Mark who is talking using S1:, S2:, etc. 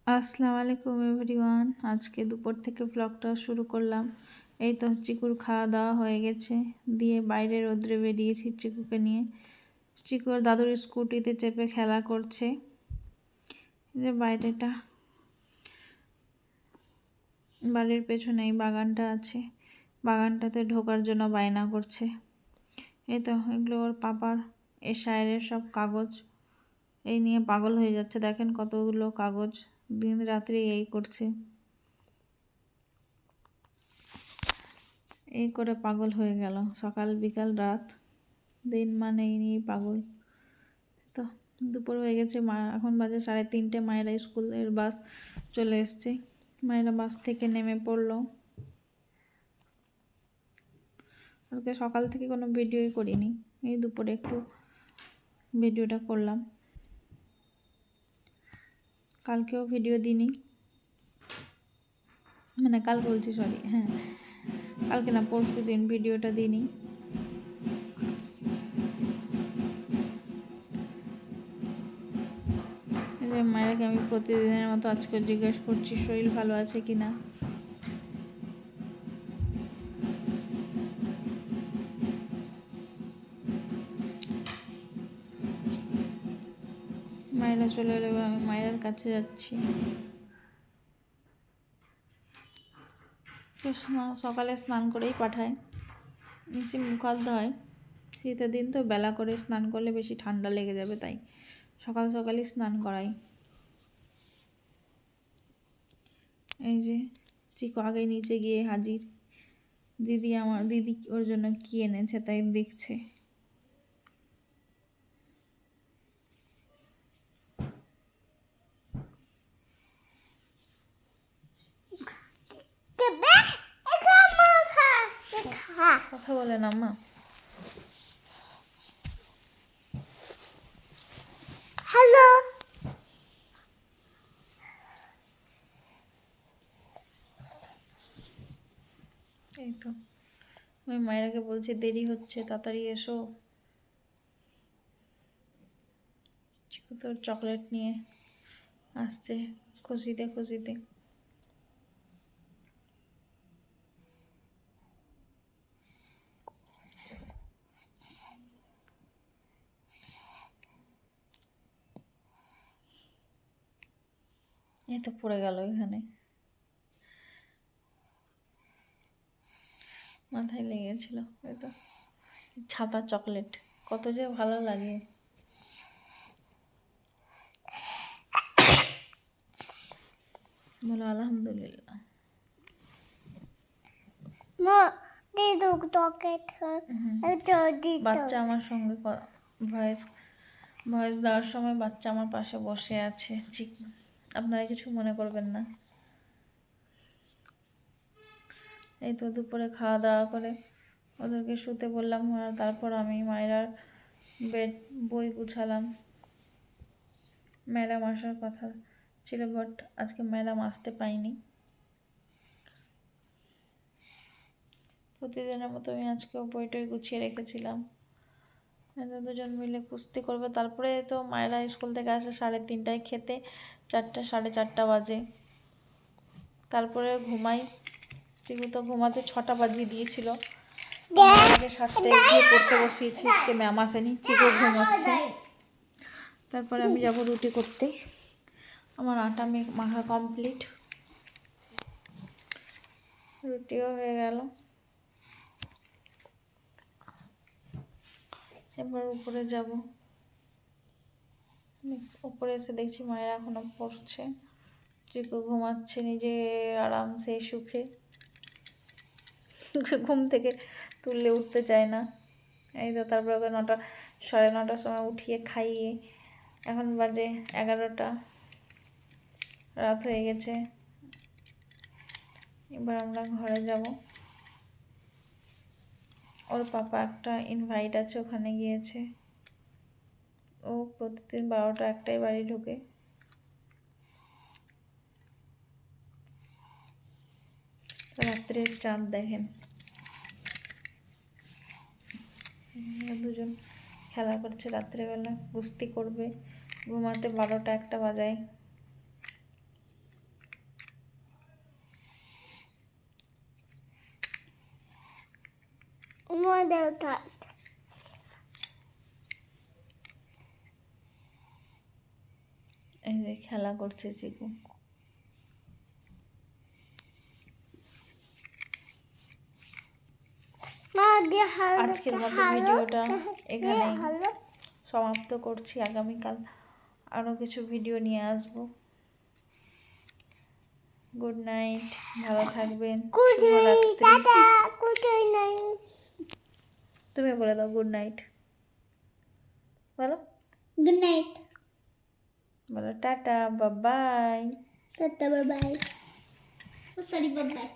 S1: আসসালামু আলাইকুম এভরিওয়ান। আজকে দুপুর থেকে ব্লগটা শুরু করলাম। এই তো চিকুর খাওয়া দাওয়া হয়ে গেছে, দিয়ে বাইরে রোদ্রে বেরিয়েছি চিকুকে নিয়ে। চিকুর দাদুর স্কুটিতে চেপে খেলা করছে। যে বাইরেটা, বাড়ির পেছনে এই বাগানটা আছে, বাগানটাতে ঢোকার জন্য বায়না করছে। এই তো এগুলো ওর পাপার শায়ের সব কাগজ, এই নিয়ে পাগল হয়ে যাচ্ছে। দেখেন কতগুলো কাগজ, দিন রাত্রি এই করছে, এই করে পাগল হয়ে গেল। সকাল বিকাল রাত দিন মানে এই নিয়েই পাগল। তো দুপুর হয়ে গেছে, এখন বাজে 3:30। মায়েরা স্কুলের বাস চলে এসছে, মায়েরা বাস থেকে নেমে পড়লো। আজকে সকাল থেকে কোনো ভিডিওই করিনি, এই দুপুরে একটু ভিডিওটা করলাম। কালকেও ভিডিও দিইনি, মানে কাল বলছি সরি, হ্যাঁ কালকে না পরশু দিন ভিডিওটা দিইনি। যে মায়েরাকে আমি প্রতিদিনের মতো আজকে জিজ্ঞেস করছি শরীর ভালো আছে কি না। মায়েরা চলে এলে এবার আমি মায়েরার কাছে যাচ্ছি। সকালে স্নান করেই পাঠায়, নিচে মুখ হাত ধোয়। শীতের দিন তো বেলা করে স্নান করলে বেশি ঠান্ডা লেগে যাবে, তাই সকাল সকালই স্নান করাই। এই যে চিকু আগে নিচে গিয়ে হাজির। দিদি ওর জন্য কি এনেছে তাই দেখছে। কথা বলে না মা।
S2: হ্যালো,
S1: এই তো আমি মায়েরাকে বলছি দেরি হচ্ছে, তাড়াতাড়ি এসো। চিকু তোর চকলেট নিয়ে আসছে খুশিতে খুশিতে। এই তো পড়ে গেল এখানে, মাথায় লেগেছিল। এই তো ছাতা চকলেট, কত যে ভালো লাগে। বলো আলহামদুলিল্লাহ।
S2: মা দিদু টকেট
S1: বাচ্চা আমার সঙ্গে ভয়েস ভয়েস দেওয়ার সময় বাচ্চা আমার পাশে বসে আছে। ঠিক, আপনারা কিছু মনে করবেন না। এই তো দুপুরে খাওয়া দাওয়া করে ওদেরকে শুতে বললাম, আর তারপর আমি মায়েরার বই গুছালাম। ম্যাডাম আসার কথা ছিল, বাট আজকে ম্যাডাম আসতে পাইনি। প্রতিদিনের মতো আমি আজকেও বইটই গুছিয়ে রেখেছিলাম। দুজন মিলে কুস্তি করবে। তারপরে তো মায়েরা স্কুল থেকে আসে 3:30টায়, খেতে 4টা 4:30 বাজে। তারপরে ঘুমাই। চিকু তো ঘুমাতে 6টা বাজিয়ে দিয়েছিল। 7টায় উঠিয়ে পড়তে বসিয়েছি, আজকে ম্যাম আসেনি, চিকু ঘুমাচ্ছে। তারপরে আমি যাব রুটি করতে। আমার আটা মাখা কমপ্লিট, রুটিও হয়ে গেল। এবার উপরে যাব। উপরে এসে দেখছি মায়েরা এখনো পড়ছে, চিকু ঘুমাচ্ছে নিজে আরামসে সুখে। ঘুম থেকে তুললে উঠতে চায় না। এই তো তারপরে ওকে 9:30টার সময় উঠিয়ে খাইয়ে, এখন বাজে 11টা, রাত হয়ে গেছে। এবার আমরা ঘরে যাব। ওর পাপা একটা ইনভাইট আছে, ওখানে গিয়েছে। ও প্রতিদিন 12টা 1টায় বাড়ি ঢোকে। রাত্রের চাঁদ দেখেন, দুজন খেলা করছে। রাত্রেবেলা কুস্তি করবে, ঘুমাতে 12টা 1টা বাজায়।
S2: দেউতা
S1: এই যে খেলা করছে চিকু।
S2: মা দিয়ে হ্যালো
S1: আজকের মতো
S2: হ্যালো
S1: ভিডিওটা এখানেই
S2: হ্যালো
S1: সমাপ্ত করছি। আগামীকাল আরো কিছু ভিডিও নিয়ে আসবো। গুড নাইট, ভালো থাকবেন,
S2: কুচি
S1: শুভরাত্রি।
S2: টাটা কুচি নাই
S1: তুমি বলে দাও গুড নাইট। বলো,
S2: গুড নাইট
S1: বলো tata, bye.
S2: Tata bye bye sorry bye by